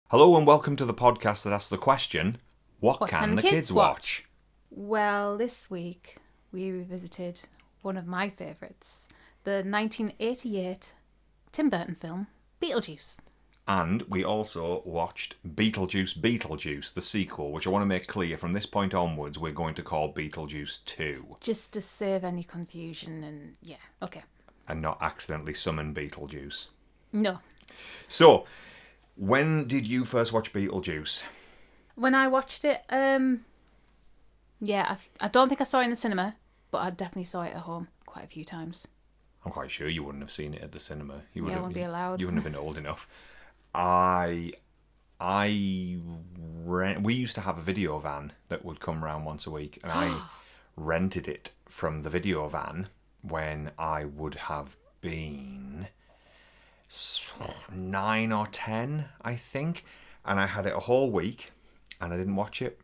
Hello and welcome to the podcast that asks the question, what can the kids watch? Well, this week we revisited one of my favourites, the 1988 Tim Burton film, BeetleJuice. And we also watched BeetleJuice, the sequel, which I want to make clear from this point onwards we're going to call BeetleJuice 2. Just to save any confusion okay. And not accidentally summon Beetlejuice. No. So, when did you first watch Beetlejuice? When I watched it, I don't think I saw it in the cinema, but I definitely saw it at home quite a few times. I'm quite sure you wouldn't have seen it at the cinema. I wouldn't be allowed. You wouldn't have been old enough. We used to have a video van that would come around once a week, and I rented it from the video van when I would have been 9 or 10, I think, and I had it a whole week, and I didn't watch it.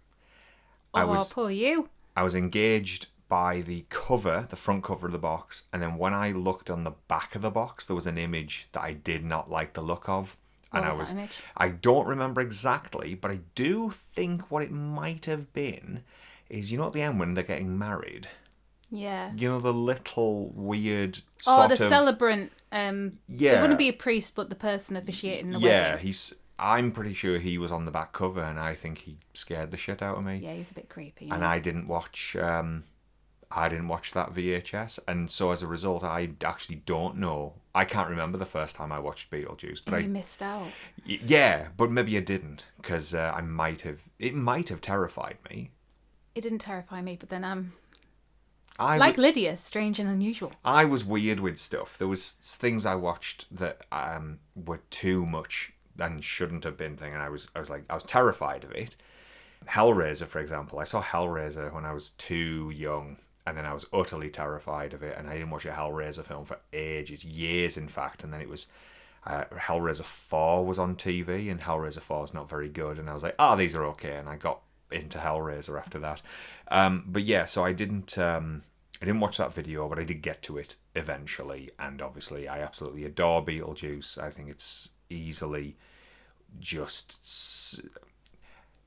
Poor you. I was engaged by the cover, the front cover of the box, and then when I looked on the back of the box, there was an image that I did not like the look of. What was that image? I don't remember exactly, but I do think what it might have been is, you know, at the end when they're getting married. Yeah. You know, the little weird the celebrant. It wouldn't be a priest, but the person officiating the wedding. Yeah, I'm pretty sure he was on the back cover, and I think he scared the shit out of me. Yeah, he's a bit creepy. And I didn't watch that VHS, and so as a result, I actually don't know. I can't remember the first time I watched BeetleJuice, but you missed out. Yeah, but maybe I didn't, because it might have terrified me. It didn't terrify me, but then like Lydia, strange and unusual. I was weird with stuff. There was things I watched that were too much and shouldn't have been thing, and I was terrified of it. Hellraiser, for example. I saw Hellraiser when I was too young, and then I was utterly terrified of it, and I didn't watch a Hellraiser film for ages, years in fact, and then it was Hellraiser 4 was on TV, and Hellraiser 4 is not very good, and I was like, these are okay, and I got into Hellraiser after that. But yeah, so I didn't watch that video, but I did get to it eventually, and obviously I absolutely adore BeetleJuice. I think it's easily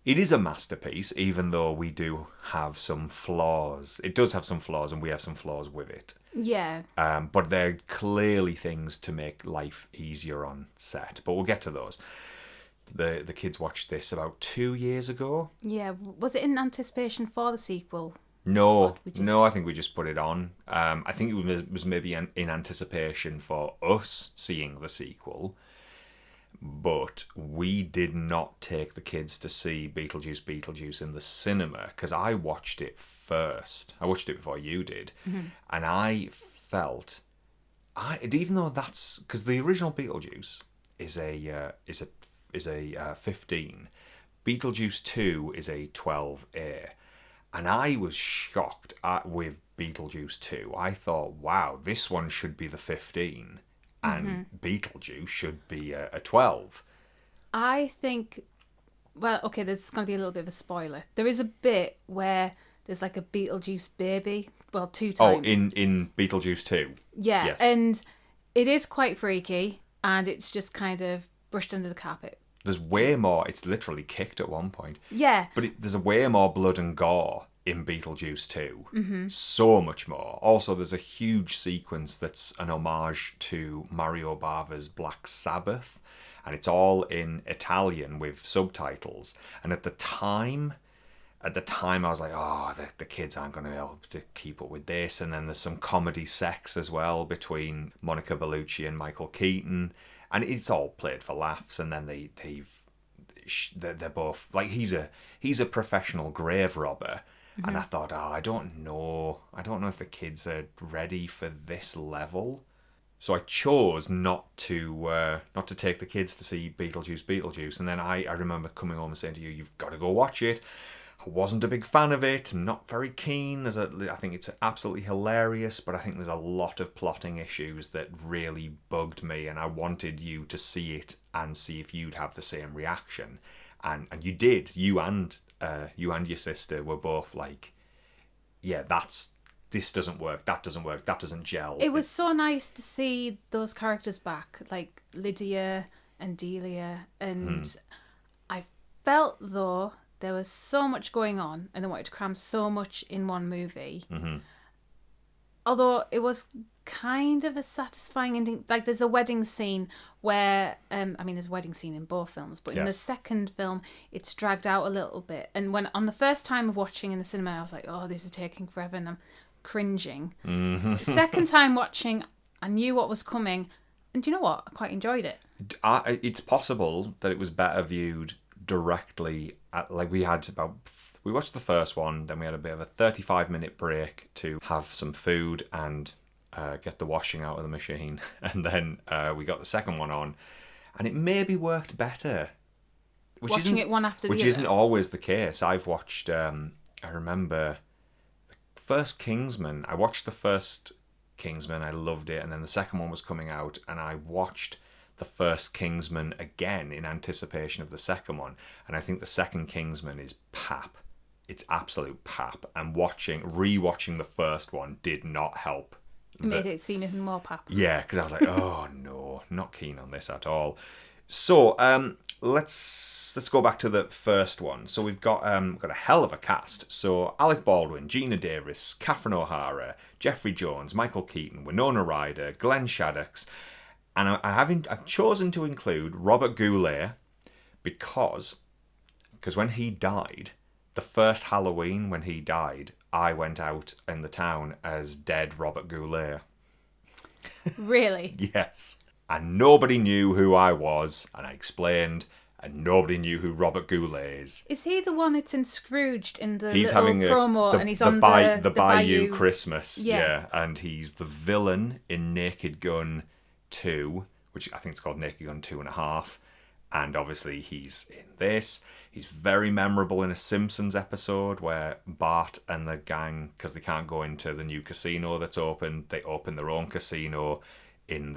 it is a masterpiece, even though we do have some flaws. It does have some flaws, and we have some flaws with it. Yeah. But they're clearly things to make life easier on set. But we'll get to those. The kids watched this about 2 years ago. Yeah. Was it in anticipation for the sequel? No, I think we just put it on. I think it was maybe in anticipation for us seeing the sequel. But we did not take the kids to see BeetleJuice in the cinema, because I watched it first. I watched it before you did. Mm-hmm. And I felt, even though that's, because the original BeetleJuice is a 15. BeetleJuice 2 is a 12A. And I was shocked with BeetleJuice 2. I thought, wow, this one should be the 15. And BeetleJuice should be a 12. I think, well, okay, there's going to be a little bit of a spoiler. There is a bit where there's like a Beetlejuice baby, 2 times. Oh, in BeetleJuice 2? Yeah, yes. And it is quite freaky, and it's just kind of brushed under the carpet. There's way more, it's literally kicked at one point. Yeah. But there's way more blood and gore in BeetleJuice 2. Mm-hmm. So much more. Also, there's a huge sequence that's an homage to Mario Bava's Black Sabbath, and it's all in Italian with subtitles. And at the time I was like, the kids aren't going to be able to keep up with this. And then there's some comedy sex as well between Monica Bellucci and Michael Keaton, and it's all played for laughs. And then they're both like, he's a professional grave robber. Mm-hmm. And I thought, I don't know if the kids are ready for this level. So I chose not to take the kids to see BeetleJuice. And then I remember coming home and saying to you, you've got to go watch it. I wasn't a big fan of it. I'm not very keen. I think it's absolutely hilarious, but I think there's a lot of plotting issues that really bugged me, and I wanted you to see it and see if you'd have the same reaction. And you did. You and your sister were both like, yeah, this doesn't work, that doesn't gel. It was so nice to see those characters back, like Lydia and Delia, and felt, though, there was so much going on and they wanted to cram so much in one movie. Mm-hmm. Although it was kind of a satisfying ending. Like, there's a wedding scene where, there's a wedding scene in both films, but in the second film, it's dragged out a little bit. And when on the first time of watching in the cinema, I was like, oh, this is taking forever, and I'm cringing. Mm-hmm. Second time watching, I knew what was coming, and do you know what? I quite enjoyed it. It's possible that it was better viewed directly at, like, we watched the first one, then we had a bit of a 35-minute break to have some food and get the washing out of the machine, and then we got the second one on, and it maybe worked better. Watching it one after the other. Which isn't always the case. I've watched, I remember the first Kingsman. I watched the first Kingsman, I loved it, and then the second one was coming out, and I watched the first Kingsman again in anticipation of the second one, and I think the second Kingsman is pap. It's absolute pap, and rewatching the first one did not help. It made it seem even more pap. Yeah, because I was like, oh no, not keen on this at all. So let's go back to the first one. So we've got a hell of a cast. So Alec Baldwin, Gina Davis, Catherine O'Hara, Jeffrey Jones, Michael Keaton, Winona Ryder, Glenn Shaddix, and I've chosen to include Robert Goulet because when he died, the first Halloween when he died, I went out in the town as dead Robert Goulet. Really? Yes. And nobody knew who I was, and I explained, and nobody knew who Robert Goulet is. Is he the one that's in Scrooged in the He's little having promo, and he's on the Bayou Christmas? Yeah. And he's the villain in Naked Gun 2, which I think it's called Naked Gun 2.5. And obviously he's in this. He's very memorable in a Simpsons episode where Bart and the gang, because they can't go into the new casino that's open, they open their own casino in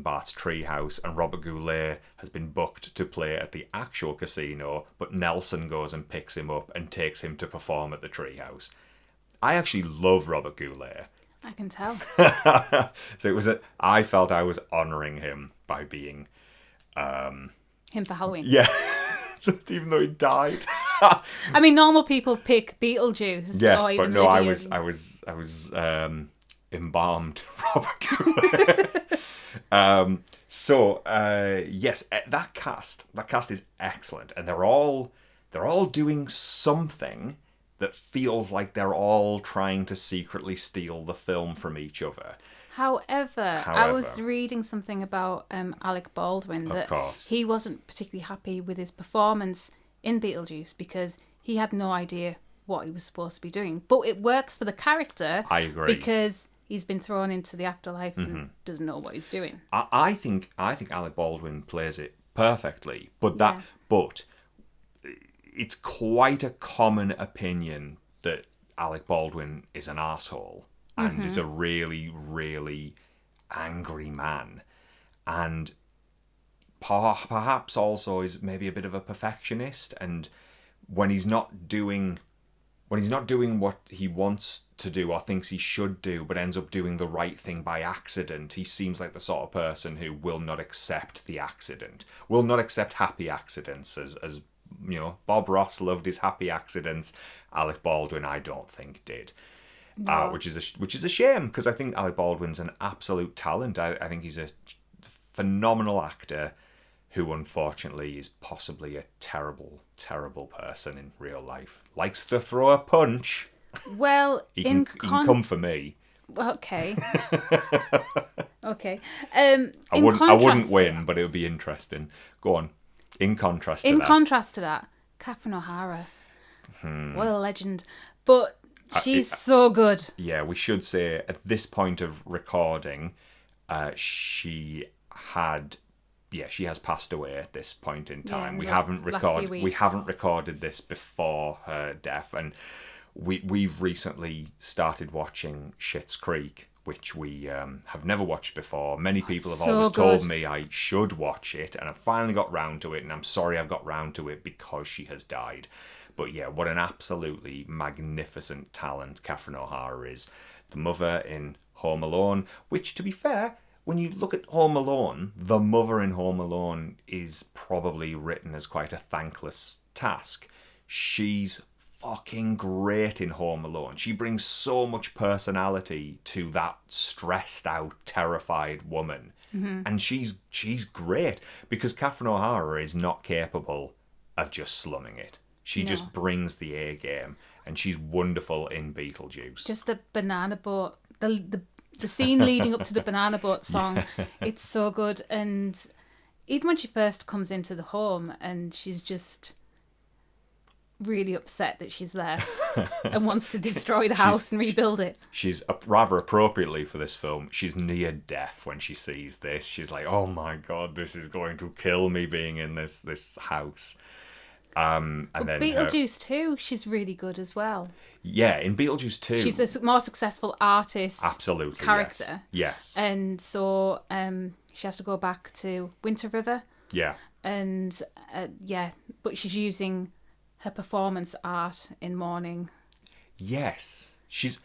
Bart's treehouse, and Robert Goulet has been booked to play at the actual casino, but Nelson goes and picks him up and takes him to perform at the treehouse. I actually love Robert Goulet. I can tell. So I felt I was honouring him by being him for Halloween. Yeah. Even though he died. I mean, normal people pick BeetleJuice. Yes, or even but no, I was embalmed Robert Goulet. Yes, that cast is excellent, and they're all doing something that feels like they're all trying to secretly steal the film from each other. However, I was reading something about Alec Baldwin that he wasn't particularly happy with his performance in BeetleJuice because he had no idea what he was supposed to be doing. But it works for the character. I agree. Because he's been thrown into the afterlife and doesn't know what he's doing. I think Alec Baldwin plays it perfectly, but it's quite a common opinion that Alec Baldwin is an asshole. And is a really, really angry man. And perhaps also is maybe a bit of a perfectionist. And when he's not doing what he wants to do or thinks he should do, but ends up doing the right thing by accident, he seems like the sort of person who will not accept the accident, will not accept happy accidents. As you know, Bob Ross loved his happy accidents. Alec Baldwin, I don't think, did. No. Which is a shame, because I think Alec Baldwin's an absolute talent. I think he's a phenomenal actor who unfortunately is possibly a terrible, terrible person in real life. Likes to throw a punch. Well, he can come for me. Okay. Okay. I wouldn't win, but it would be interesting. Go on. In contrast to that, Catherine O'Hara. What a legend. But she's so good. Yeah, we should say at this point of recording, she has passed away at this point in time. We haven't recorded this before her death, and we've recently started watching Schitt's Creek, which we have never watched before. Many people have always told me I should watch it, and I finally got round to it, and I'm sorry I've got round to it because she has died. But yeah, what an absolutely magnificent talent Catherine O'Hara is. The mother in Home Alone, which, to be fair, when you look at Home Alone, the mother in Home Alone is probably written as quite a thankless task. She's fucking great in Home Alone. She brings so much personality to that stressed out, terrified woman. And she's great because Catherine O'Hara is not capable of just slumming it. She just brings the A game, and she's wonderful in Beetlejuice. Just the banana boat, the scene leading up to the banana boat song, it's so good. And even when she first comes into the home and she's just really upset that she's there and wants to destroy the house and rebuild it. She's rather appropriately for this film, she's near death when she sees this. She's like, oh my god, this is going to kill me being in this house. And then Beetlejuice 2, she's really good as well. Yeah, in Beetlejuice 2. She's a more successful artist. Absolutely, character. Yes. And so she has to go back to Winter River. Yeah. And but she's using her performance art in mourning. Yes. She's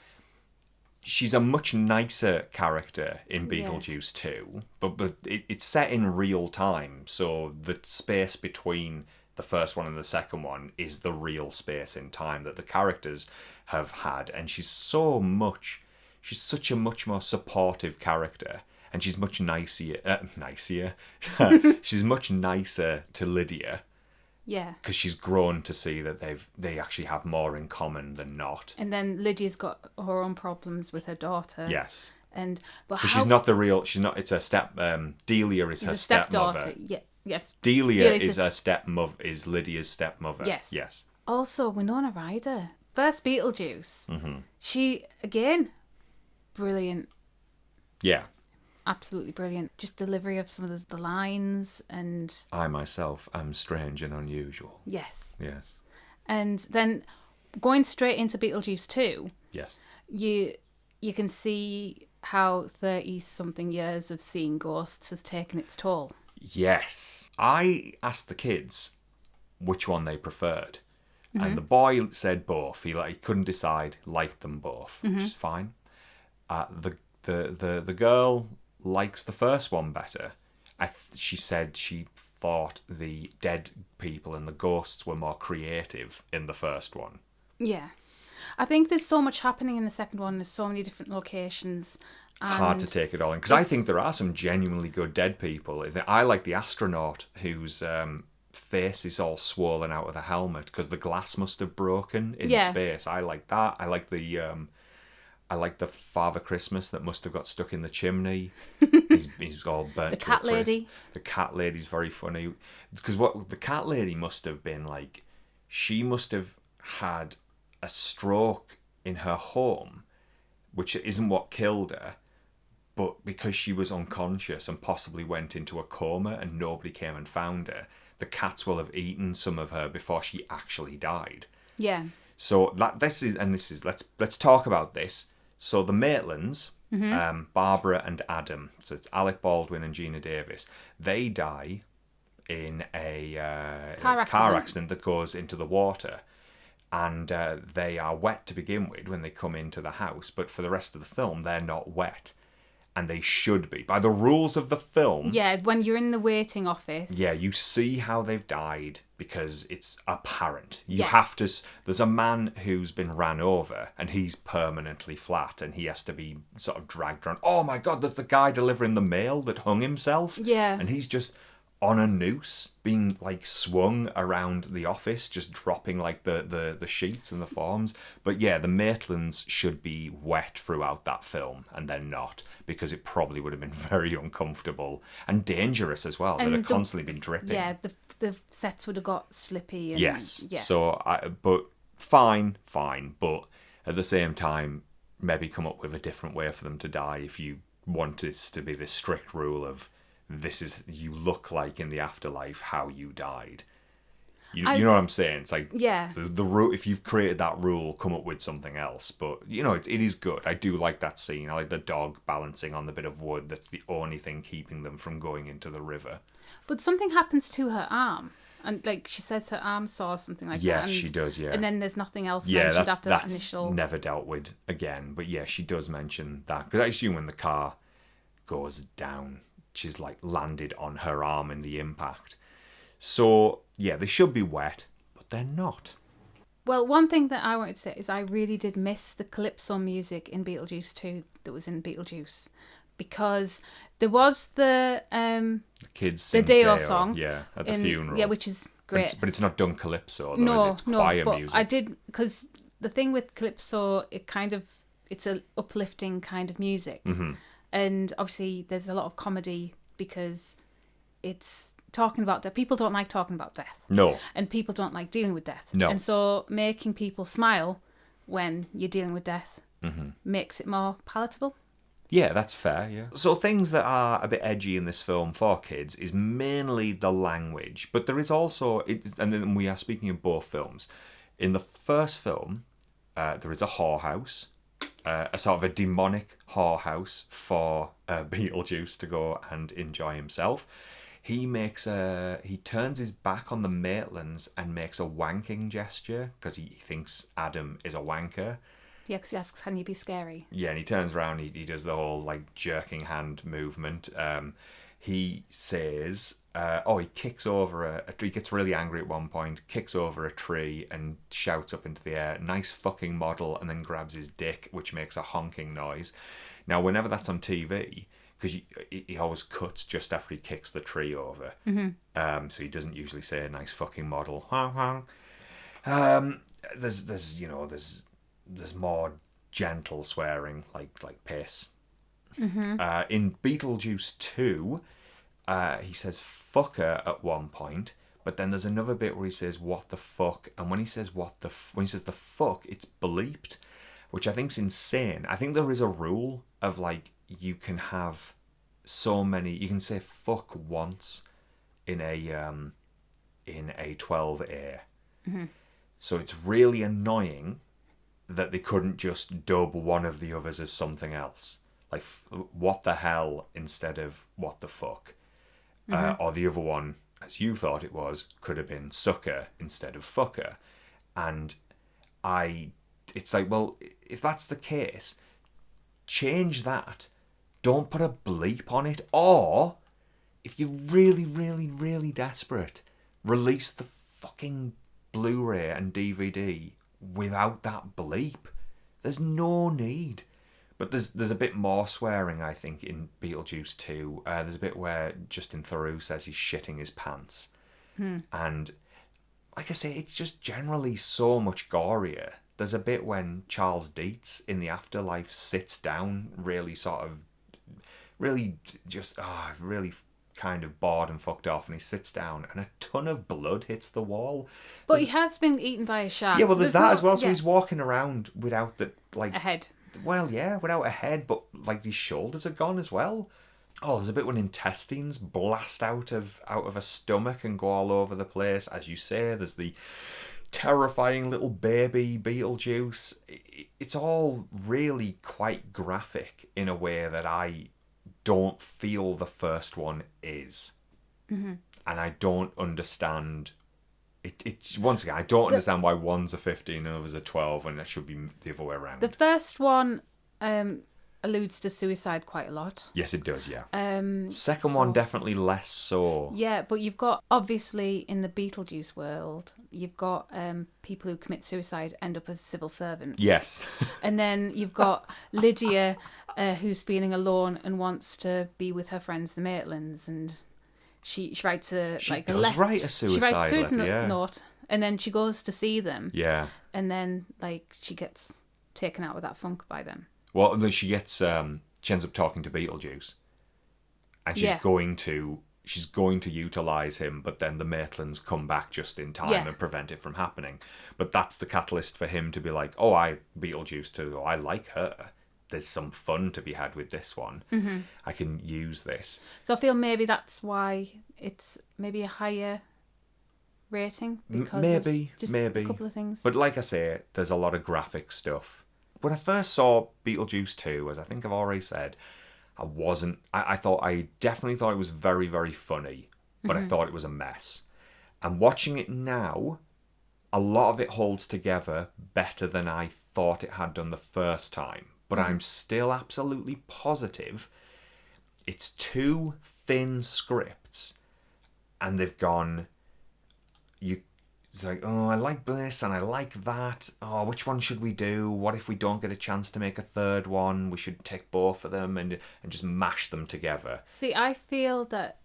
a much nicer character in Beetlejuice 2, but it's set in real time, so the space between the first one and the second one is the real space in time that the characters have had, and she's such a much more supportive character, and she's much nicer. She's much nicer to Lydia. Yeah. Because she's grown to see that they actually have more in common than not. And then Lydia's got her own problems with her daughter. Yes. But she's not the real. She's not. It's her step. Delia is her stepmother. Yeah. Yes. Delia is her stepmother. Is Lydia's stepmother. Yes. Yes. Also, Winona Ryder, first Beetlejuice. Mm-hmm. She again, brilliant. Yeah. Absolutely brilliant. Just delivery of some of the lines and... I myself am strange and unusual. Yes. Yes. And then going straight into Beetlejuice 2... Yes. You can see how 30-something years of seeing ghosts has taken its toll. Yes. I asked the kids which one they preferred. Mm-hmm. And the boy said both. He couldn't decide, liked them both, which is fine. The girl... likes the first one better. She said she thought the dead people and the ghosts were more creative in the first one. Yeah. I think there's so much happening in the second one. There's so many different locations. Hard to take it all in. Because I think there are some genuinely good dead people. I like the astronaut whose face is all swollen out of the helmet because the glass must have broken in space. I like that. I like the Father Christmas that must have got stuck in the chimney. He's all burnt. The cat lady. The cat lady's very funny. Because what the cat lady must have been like, she must have had a stroke in her home, which isn't what killed her, but because she was unconscious and possibly went into a coma and nobody came and found her, the cats will have eaten some of her before she actually died. Yeah. So let's talk about this. So the Maitlands, Barbara and Adam, so it's Alec Baldwin and Gina Davis, they die in a car accident that goes into the water. And they are wet to begin with when they come into the house, but for the rest of the film, they're not wet. And they should be. By the rules of the film... Yeah, when you're in the waiting office... Yeah, you see how they've died because it's apparent. You have to... There's a man who's been ran over and he's permanently flat and he has to be sort of dragged around. Oh my God, there's the guy delivering the mail that hung himself. Yeah. And he's just on a noose being swung around the office, just dropping the sheets and the forms. But yeah, the Maitlands should be wet throughout that film and they're not, because it probably would have been very uncomfortable and dangerous as well. They'd have constantly been dripping. Yeah, the sets would have got slippy. And, yes. Yeah. So, but fine. But at the same time, maybe come up with a different way for them to die if you want this to be this strict rule of this is, you look like in the afterlife how you died. You know what I'm saying? It's like, yeah, the rule. If you've created that rule, come up with something else. But it is good. I do like that scene. I like the dog balancing on the bit of wood. That's the only thing keeping them from going into the river. But something happens to her arm, and she says her arm saw something like that. Yes, she does. Yeah, and then there's nothing else mentioned after that initial. Never dealt with again. But yeah, she does mention that because I assume when the car goes down. She's like landed on her arm in the impact. So, yeah, they should be wet, but they're not. Well, one thing that I wanted to say is I really did miss the calypso music in Beetlejuice 2 that was in Beetlejuice. Because there was the kids sing the Deo Deo song. Yeah, at the funeral. Yeah, which is great. But it's not done calypso, though, No, is it? It's choir but music. I did, because the thing with calypso, it's an uplifting kind of music. Mm-hmm. And obviously there's a lot of comedy because it's talking about death. People don't like talking about death. No. And people don't like dealing with death. No. And so making people smile when you're dealing with death makes it more palatable. Yeah, that's fair, yeah. So things that are a bit edgy in this film for kids is mainly the language. But there is also, and then we are speaking of both films. In the first film, there is a whorehouse, a sort of a demonic whorehouse for Beetlejuice to go and enjoy himself. He turns his back on the Maitlands and makes a wanking gesture because he thinks Adam is a wanker. Yeah, because he asks, can you be scary? Yeah, and he turns around, he does the whole, like, jerking hand movement. He says, he kicks over a tree, he gets really angry at one point, kicks over a tree and shouts up into the air, nice fucking model, and then grabs his dick, which makes a honking noise. Now, whenever that's on TV, because he always cuts just after he kicks the tree over, so he doesn't usually say a nice fucking model. There's more gentle swearing, like piss. In Beetlejuice 2, he says fucker at one point, but then there's another bit where he says what the fuck, and when he says when he says the fuck, it's bleeped, which I think's insane. I think there is a rule of, like, you can have so many, you can say fuck once in a 12A. So it's really annoying that they couldn't just dub one of the others as something else. Like, what the hell instead of what the fuck. Or the other one, as you thought it was, could have been sucker instead of fucker. And it's like, well, if that's the case, change that. Don't put a bleep on it. Or, if you're really, really, really desperate, release the fucking Blu-ray and DVD without that bleep. There's no need. But there's a bit more swearing, I think, in Beetlejuice 2. There's a bit where Justin Theroux says he's shitting his pants. And, like I say, it's just generally so much gorier. There's a bit when Charles Dietz in the afterlife sits down, really kind of bored and fucked off, and he sits down and a ton of blood hits the wall. But he has been eaten by a shark. Yeah, well, there's that as well. So he's walking around without a head. Well, yeah, without a head, but like his shoulders are gone as well. Oh, there's a bit when intestines blast out of a stomach and go all over the place. As you say, there's the terrifying little baby Beetlejuice. It's all really quite graphic in a way that I don't feel the first one is. And I don't understand it. Once again, I don't understand why one's a 15 and others a 12 and it should be the other way around. The first one alludes to suicide quite a lot. Yes, it does, yeah. Second one, definitely less so. Yeah, but you've got, obviously, in the Beetlejuice world, you've got people who commit suicide end up as civil servants. Yes. And then you've got Lydia, who's feeling alone and wants to be with her friends, the Maitlands, and she writes a suicide note, and then she goes to see them. Yeah. And then, she gets taken out with that funk by them. Well, then she ends up talking to Beetlejuice, and she's going to utilise him, but then the Maitlands come back just in time and prevent it from happening. But that's the catalyst for him to be like, Beetlejuice too. I like her. There's some fun to be had with this one. I can use this. So I feel maybe that's why it's maybe a higher rating because maybe a couple of things. But like I say, there's a lot of graphic stuff. When I first saw Beetlejuice 2, as I think I've already said, I definitely thought it was very, very funny, but I thought it was a mess. And watching it now, a lot of it holds together better than I thought it had done the first time. But I'm still absolutely positive it's two thin scripts, and they've gone. It's like, oh, I like this and I like that. Oh, which one should we do? What if we don't get a chance to make a third one? We should take both of them and just mash them together. See, I feel that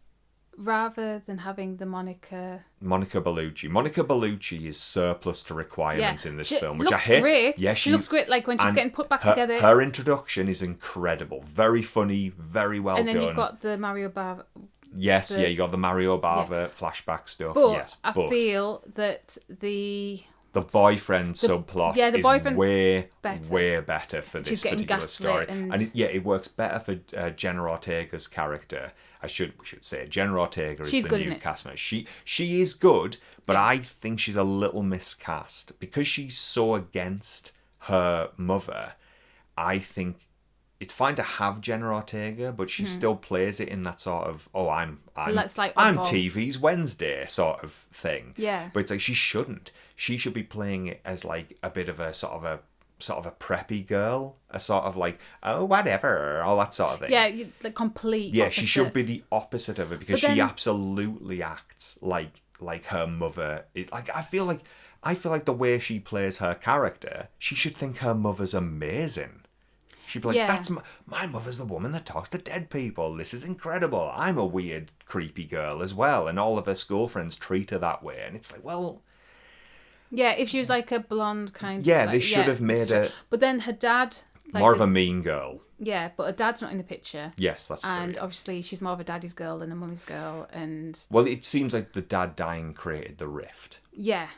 rather than having the Monica Bellucci is surplus to requirements in this film, which I looks hate. Great. Yeah, she looks great. Like when she's getting put back together. Her introduction is incredible, very funny, very well done. And then you've got the Mario Bava. Yes, you got the Mario Bava flashback stuff. But yes, I feel that the boyfriend subplot is way better for this particular story. And it works better for Jenna Ortega's character. We should say Jenna Ortega is the new castmate. She is good, but I think she's a little miscast because she's so against her mother. I think it's fine to have Jenna Ortega, but she still plays it in that sort of I'm TV's Wednesday sort of thing. Yeah. But it's like she shouldn't. She should be playing it as like a bit of a sort of a preppy girl, a sort of like, oh, whatever, all that sort of thing. Yeah, the complete opposite. She should be the opposite of it because she absolutely acts like her mother. I feel like the way she plays her character, she should think her mother's amazing. She'd be like, that's my mother's the woman that talks to dead people. This is incredible. I'm a weird, creepy girl as well. And all of her school friends treat her that way. And it's like, well... Yeah, if she was like a blonde kind of... Yeah, they should have made her... But then her dad... more of a mean girl. Yeah, but her dad's not in the picture. Yes, that's true. And obviously she's more of a daddy's girl than a mummy's girl. And... Well, it seems like the dad dying created the rift. Yeah.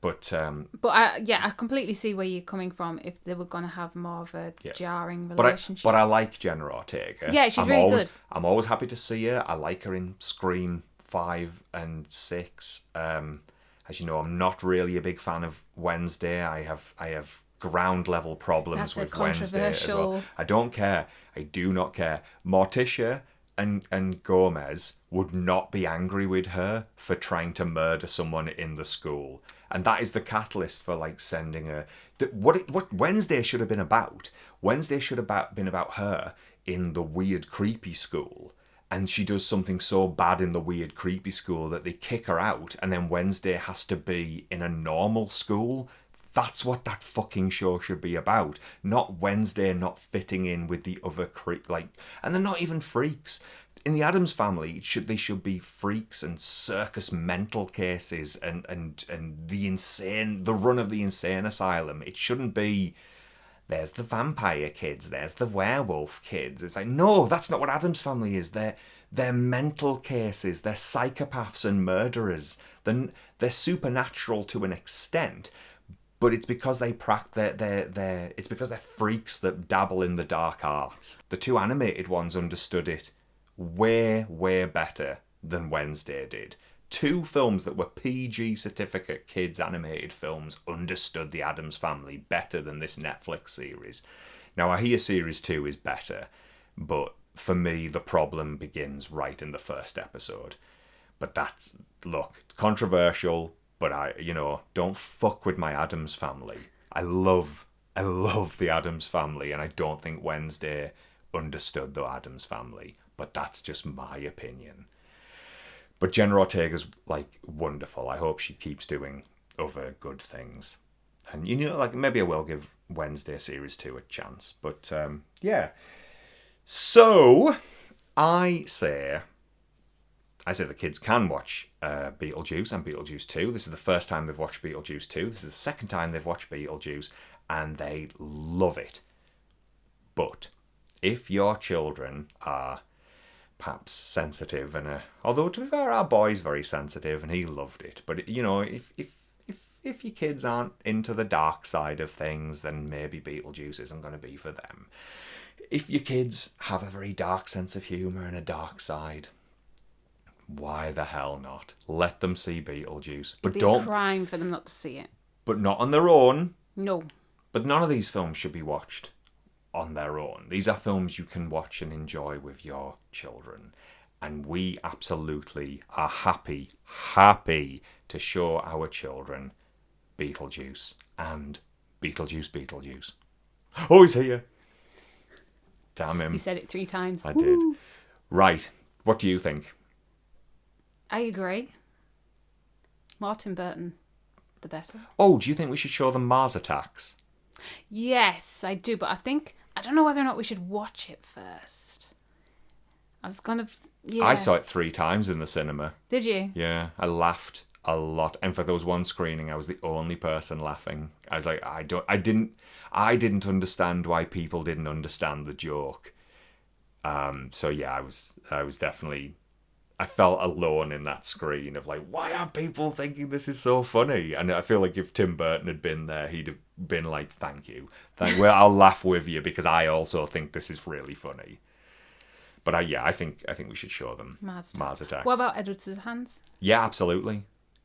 But I completely see where you're coming from if they were going to have more of a jarring relationship. But I like Jenna Ortega. Yeah, she's really good. I'm always happy to see her. I like her in Scream 5 and 6. As you know, I'm not really a big fan of Wednesday. I have ground level problems with Wednesday as well. I don't care. I do not care. Morticia and Gomez would not be angry with her for trying to murder someone in the school. And that is the catalyst for like sending her. What Wednesday should have been about. Wednesday should have been about her in the weird, creepy school. And she does something so bad in the weird, creepy school that they kick her out. And then Wednesday has to be in a normal school. That's what that fucking show should be about. Not Wednesday not fitting in with the other and they're not even freaks. In the Addams Family, they should be freaks and circus mental cases and the run of the insane asylum. It shouldn't be, there's the vampire kids, there's the werewolf kids. It's like, no, that's not what Addams Family is. They're mental cases. They're psychopaths and murderers. They're supernatural to an extent, but it's because it's because they're freaks that dabble in the dark arts. The two animated ones understood it way better than Wednesday did. Two films that were PG certificate kids animated films understood the Addams Family better than this Netflix series. Now I hear series 2 is better, but for me the problem begins right in the first episode. But that's, look, controversial, but don't fuck with my Addams Family. I love the Addams Family, and I don't think Wednesday understood the Addams Family. But that's just my opinion. But Jenna Ortega's like wonderful. I hope she keeps doing other good things. And maybe I will give Wednesday series 2 a chance. But yeah. So I say the kids can watch BeetleJuice and BeetleJuice 2. This is the first time they've watched BeetleJuice 2. This is the second time they've watched BeetleJuice, and they love it. But if your children are perhaps sensitive, and although to be fair, our boy's very sensitive and he loved it, but if your kids aren't into the dark side of things, then maybe BeetleJuice isn't going to be for them. If your kids have a very dark sense of humour and a dark side, why the hell not? Let them see BeetleJuice. It'd be a crime for them not to see it. But not on their own. No. But none of these films should be watched on their own. These are films you can watch and enjoy with your children. And we absolutely are happy to show our children BeetleJuice and BeetleJuice. Oh, he's here. Damn him. You said it 3 times. I Woo. did. Right. What do you think? I agree. Martin Burton, the better. Oh, do you think we should show them Mars Attacks? Yes, I do, but I don't know whether or not we should watch it first. I was gonna, yeah. I saw it 3 times in the cinema. Did you? Yeah, I laughed a lot. And for those one screening, I was the only person laughing. I was like, I didn't understand why people didn't understand the joke. So yeah, I was definitely, I felt alone in that screen of like, why are people thinking this is so funny? And I feel like if Tim Burton had been there, he'd have been like, thank you. Well, I'll laugh with you because I also think this is really funny. But I think we should show them Mars Attacks. What about Edward Scissorhands? Yeah, absolutely.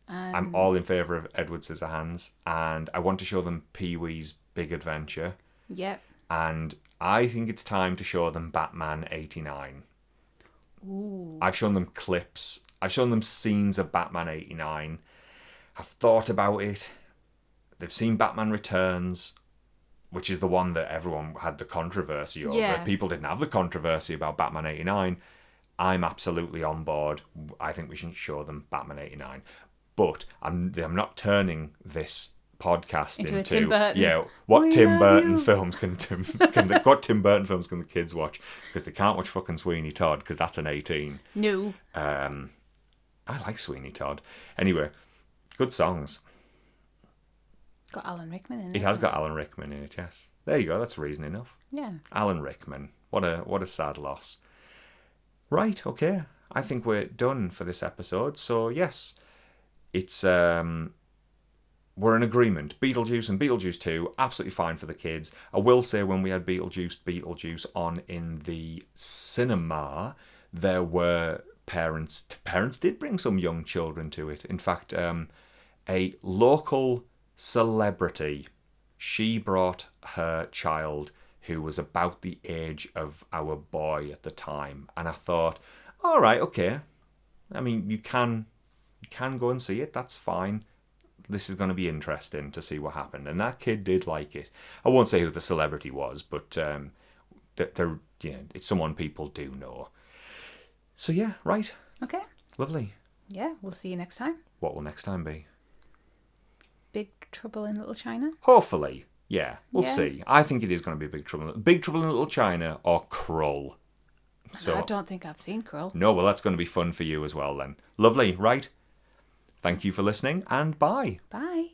I'm all in favour of Edward Scissorhands, and I want to show them Pee-wee's Big Adventure. Yep. And I think it's time to show them Batman 89. Ooh. I've shown them clips. I've shown them scenes of Batman 89. I've thought about it. They've seen Batman Returns, which is the one that everyone had the controversy over. Yeah. People didn't have the controversy about Batman 89. I'm absolutely on board. I think we should show them Batman 89. But I'm not turning this podcast into a Tim Burton. What Tim Burton films can the kids watch? Because they can't watch fucking Sweeney Todd because that's an 18. No. I like Sweeney Todd. Anyway, good songs. Got Alan Rickman in it. It has got Alan Rickman in it, yes. There you go, that's reason enough. Yeah. Alan Rickman. What a sad loss. Right, okay. I think we're done for this episode. So yes, it's we're in agreement. Beetlejuice and Beetlejuice 2, absolutely fine for the kids. I will say when we had Beetlejuice on in the cinema, there were parents did bring some young children to it. In fact, a local celebrity, she brought her child who was about the age of our boy at the time, and I thought, all right, okay, I mean, you can go and see it, that's fine. This is going to be interesting to see what happened, and that kid did like it. I won't say who the celebrity was, but it's someone people do know. So yeah, right. Okay. Lovely. Yeah, we'll see you next time. What will next time be? Big Trouble in Little China? Hopefully. Yeah, we'll see. I think it is going to be Big Trouble in Little China or Krull. So I don't think I've seen Krull. No, well, that's going to be fun for you as well then. Lovely, right? Thank you for listening, and bye. Bye.